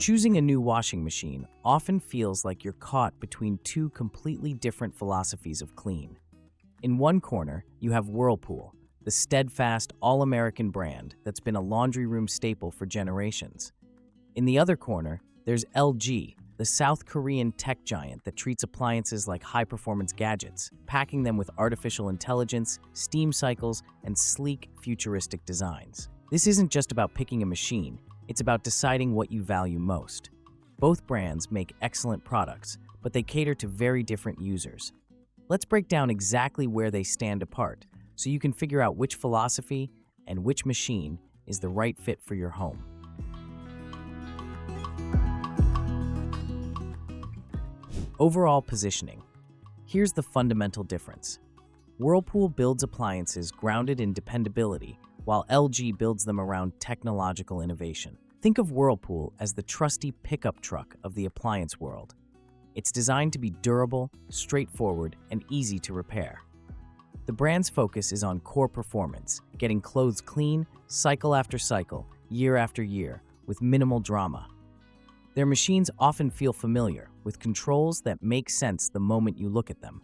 Choosing a new washing machine often feels like you're caught between two completely different philosophies of clean. In one corner, you have Whirlpool, the steadfast, all-American brand that's been a laundry room staple for generations. In the other corner, there's LG, the South Korean tech giant that treats appliances like high-performance gadgets, packing them with artificial intelligence, steam cycles, and sleek, futuristic designs. This isn't just about picking a machine, it's about deciding what you value most. Both brands make excellent products, but they cater to very different users. Let's break down exactly where they stand apart, so you can figure out which philosophy and which machine is the right fit for your home. Overall positioning. Here's the fundamental difference. Whirlpool builds appliances grounded in dependability, while LG builds them around technological innovation. Think of Whirlpool as the trusty pickup truck of the appliance world. It's designed to be durable, straightforward, and easy to repair. The brand's focus is on core performance, getting clothes clean, cycle after cycle, year after year, with minimal drama. Their machines often feel familiar, with controls that make sense the moment you look at them.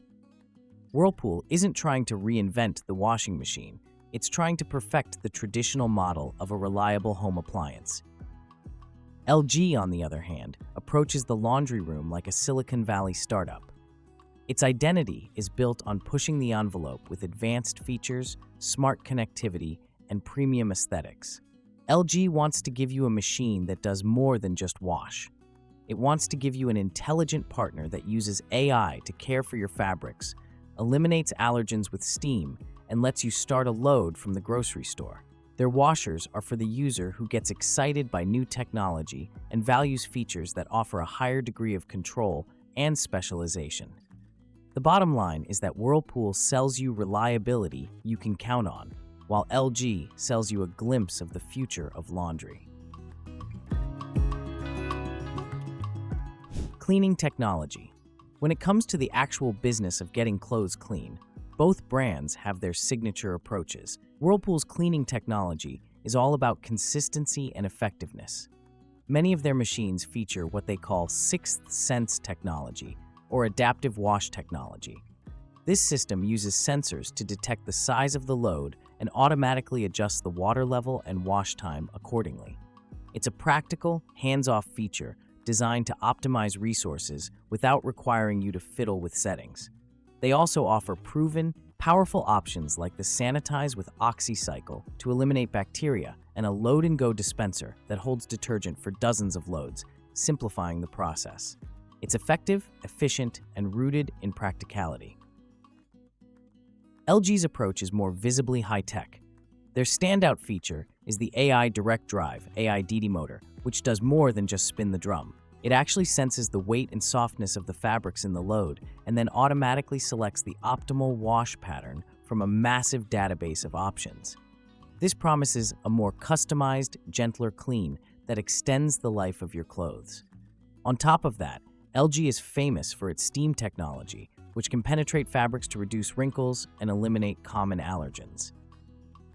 Whirlpool isn't trying to reinvent the washing machine, it's trying to perfect the traditional model of a reliable home appliance. LG, on the other hand, approaches the laundry room like a Silicon Valley startup. Its identity is built on pushing the envelope with advanced features, smart connectivity, and premium aesthetics. LG wants to give you a machine that does more than just wash. It wants to give you an intelligent partner that uses AI to care for your fabrics, eliminates allergens with steam, and lets you start a load from the grocery store. Their washers are for the user who gets excited by new technology and values features that offer a higher degree of control and specialization. The bottom line is that Whirlpool sells you reliability you can count on, while LG sells you a glimpse of the future of laundry. Cleaning technology. When it comes to the actual business of getting clothes clean, both brands have their signature approaches. Whirlpool's cleaning technology is all about consistency and effectiveness. Many of their machines feature what they call sixth sense technology, or adaptive wash technology. This system uses sensors to detect the size of the load and automatically adjust the water level and wash time accordingly. It's a practical, hands-off feature designed to optimize resources without requiring you to fiddle with settings. They also offer proven, powerful options like the Sanitize with Oxy cycle to eliminate bacteria and a load-and-go dispenser that holds detergent for dozens of loads, simplifying the process. It's effective, efficient, and rooted in practicality. LG's approach is more visibly high-tech. Their standout feature is the AI Direct Drive (AIDD) motor, which does more than just spin the drum. It actually senses the weight and softness of the fabrics in the load and then automatically selects the optimal wash pattern from a massive database of options. This promises a more customized, gentler clean that extends the life of your clothes. On top of that, LG is famous for its steam technology, which can penetrate fabrics to reduce wrinkles and eliminate common allergens.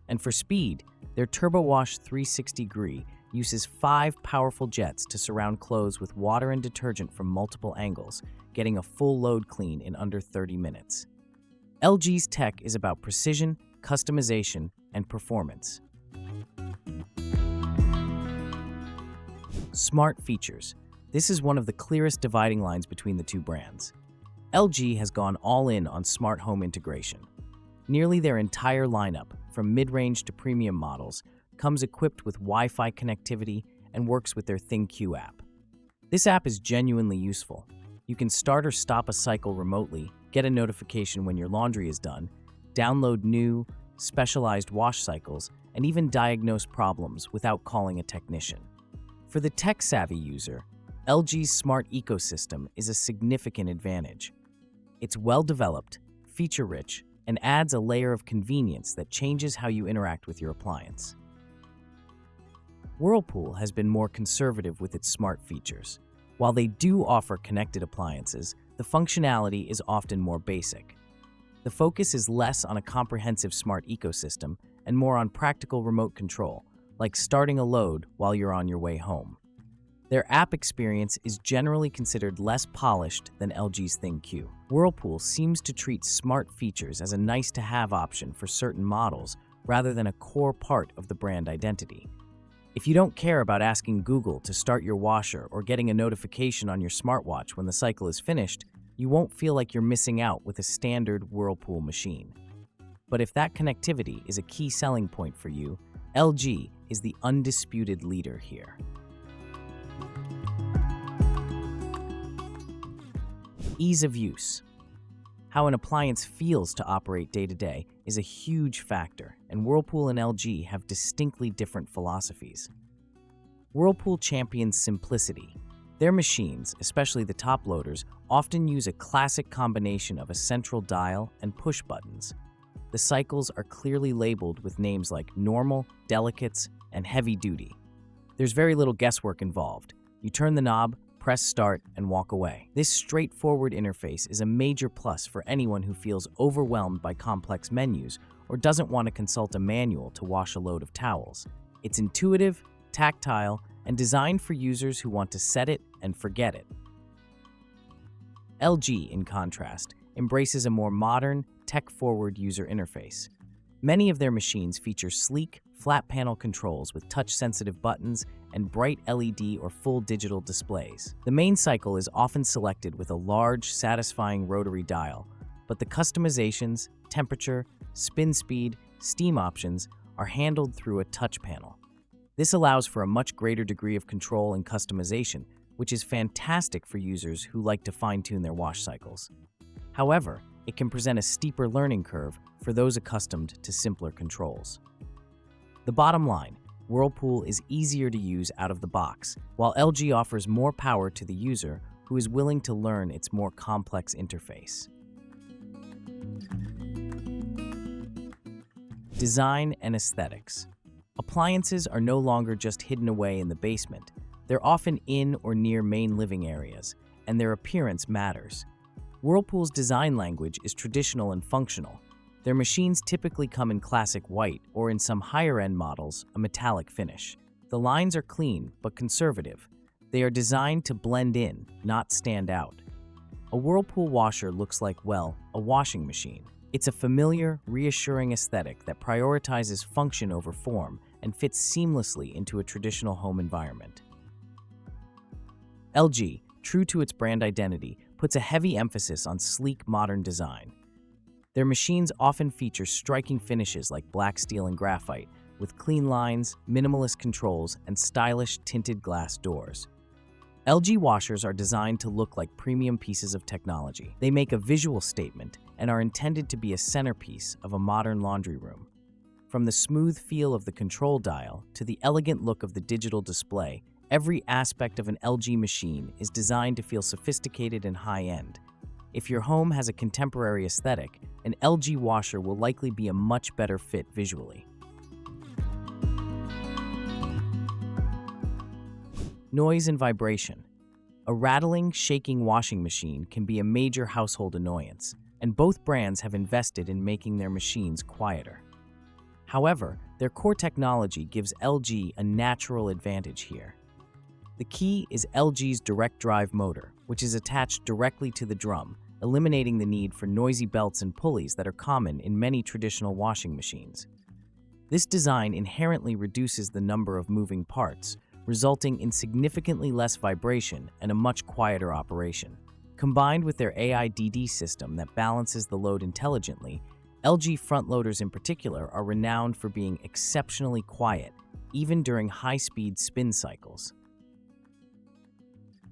And for speed, their TurboWash 360° uses 5 powerful jets to surround clothes with water and detergent from multiple angles, getting a full load clean in under 30 minutes. LG's tech is about precision, customization, and performance. Smart features. This is one of the clearest dividing lines between the two brands. LG has gone all in on smart home integration. Nearly their entire lineup, from mid-range to premium models, comes equipped with Wi-Fi connectivity and works with their ThinQ app. This app is genuinely useful. You can start or stop a cycle remotely, get a notification when your laundry is done, download new, specialized wash cycles, and even diagnose problems without calling a technician. For the tech-savvy user, LG's smart ecosystem is a significant advantage. It's well-developed, feature-rich, and adds a layer of convenience that changes how you interact with your appliance. Whirlpool has been more conservative with its smart features. While they do offer connected appliances, the functionality is often more basic. The focus is less on a comprehensive smart ecosystem and more on practical remote control, like starting a load while you're on your way home. Their app experience is generally considered less polished than LG's ThinQ. Whirlpool seems to treat smart features as a nice-to-have option for certain models rather than a core part of the brand identity. If you don't care about asking Google to start your washer or getting a notification on your smartwatch when the cycle is finished, you won't feel like you're missing out with a standard Whirlpool machine. But if that connectivity is a key selling point for you, LG is the undisputed leader here. Ease of use. How an appliance feels to operate day to day is a huge factor, and Whirlpool and LG have distinctly different philosophies. Whirlpool champions simplicity. Their machines, especially the top loaders, often use a classic combination of a central dial and push buttons. The cycles are clearly labeled with names like normal, delicates, and heavy duty. There's very little guesswork involved. You turn the knob, press start, and walk away. This straightforward interface is a major plus for anyone who feels overwhelmed by complex menus or doesn't want to consult a manual to wash a load of towels. It's intuitive, tactile, and designed for users who want to set it and forget it. LG, in contrast, embraces a more modern, tech-forward user interface. Many of their machines feature sleek, flat-panel controls with touch-sensitive buttons and bright LED or full digital displays. The main cycle is often selected with a large, satisfying rotary dial, but the customizations, temperature, spin speed, steam options are handled through a touch panel. This allows for a much greater degree of control and customization, which is fantastic for users who like to fine-tune their wash cycles. However, it can present a steeper learning curve for those accustomed to simpler controls. The bottom line, Whirlpool is easier to use out of the box, while LG offers more power to the user who is willing to learn its more complex interface. Design and aesthetics. Appliances are no longer just hidden away in the basement. They're often in or near main living areas, and their appearance matters. Whirlpool's design language is traditional and functional. Their machines typically come in classic white or, in some higher-end models, a metallic finish. The lines are clean but conservative. They are designed to blend in, not stand out. A Whirlpool washer looks like, well, a washing machine. It's a familiar, reassuring aesthetic that prioritizes function over form and fits seamlessly into a traditional home environment. LG, true to its brand identity, puts a heavy emphasis on sleek, modern design. Their machines often feature striking finishes like black steel and graphite, with clean lines, minimalist controls, and stylish tinted glass doors. LG washers are designed to look like premium pieces of technology. They make a visual statement and are intended to be a centerpiece of a modern laundry room. From the smooth feel of the control dial to the elegant look of the digital display, every aspect of an LG machine is designed to feel sophisticated and high-end. If your home has a contemporary aesthetic, an LG washer will likely be a much better fit visually. Noise and vibration. A rattling, shaking washing machine can be a major household annoyance, and both brands have invested in making their machines quieter. However, their core technology gives LG a natural advantage here. The key is LG's direct drive motor, which is attached directly to the drum, eliminating the need for noisy belts and pulleys that are common in many traditional washing machines. This design inherently reduces the number of moving parts, resulting in significantly less vibration and a much quieter operation. Combined with their AIDD system that balances the load intelligently, LG front loaders in particular are renowned for being exceptionally quiet, even during high-speed spin cycles.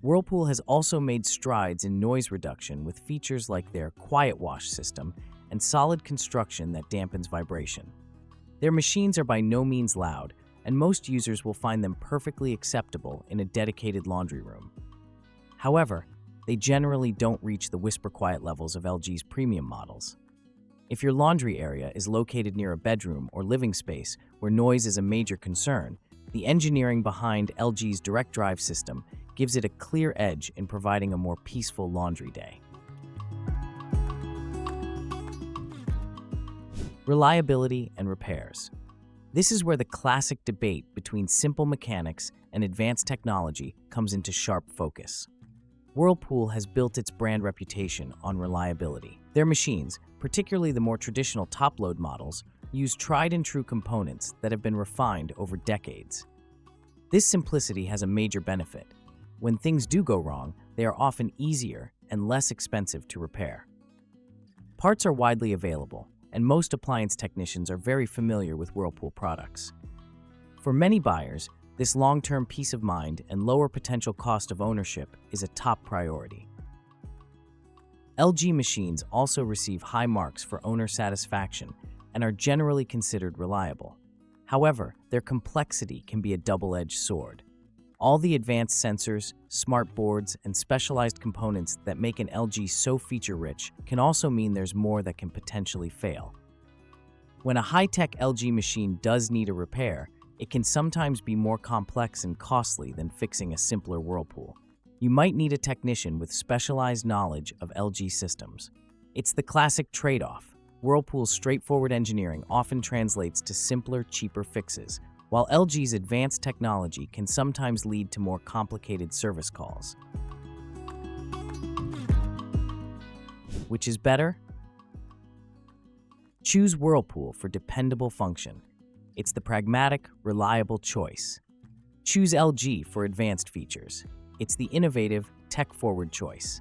Whirlpool has also made strides in noise reduction with features like their Quiet Wash system and solid construction that dampens vibration. Their machines are by no means loud, and most users will find them perfectly acceptable in a dedicated laundry room. However, they generally don't reach the whisper-quiet levels of LG's premium models. If your laundry area is located near a bedroom or living space where noise is a major concern, the engineering behind LG's direct drive system gives it a clear edge in providing a more peaceful laundry day. Reliability and repairs. This is where the classic debate between simple mechanics and advanced technology comes into sharp focus. Whirlpool has built its brand reputation on reliability. Their machines, particularly the more traditional top-load models, use tried-and-true components that have been refined over decades. This simplicity has a major benefit. When things do go wrong, they are often easier and less expensive to repair. Parts are widely available, and most appliance technicians are very familiar with Whirlpool products. For many buyers, this long-term peace of mind and lower potential cost of ownership is a top priority. LG machines also receive high marks for owner satisfaction and are generally considered reliable. However, their complexity can be a double-edged sword. All the advanced sensors, smart boards, and specialized components that make an LG so feature-rich can also mean there's more that can potentially fail. When a high-tech LG machine does need a repair, it can sometimes be more complex and costly than fixing a simpler Whirlpool. You might need a technician with specialized knowledge of LG systems. It's the classic trade-off. Whirlpool's straightforward engineering often translates to simpler, cheaper fixes, while LG's advanced technology can sometimes lead to more complicated service calls. Which is better? Choose Whirlpool for dependable function. It's the pragmatic, reliable choice. Choose LG for advanced features. It's the innovative, tech-forward choice.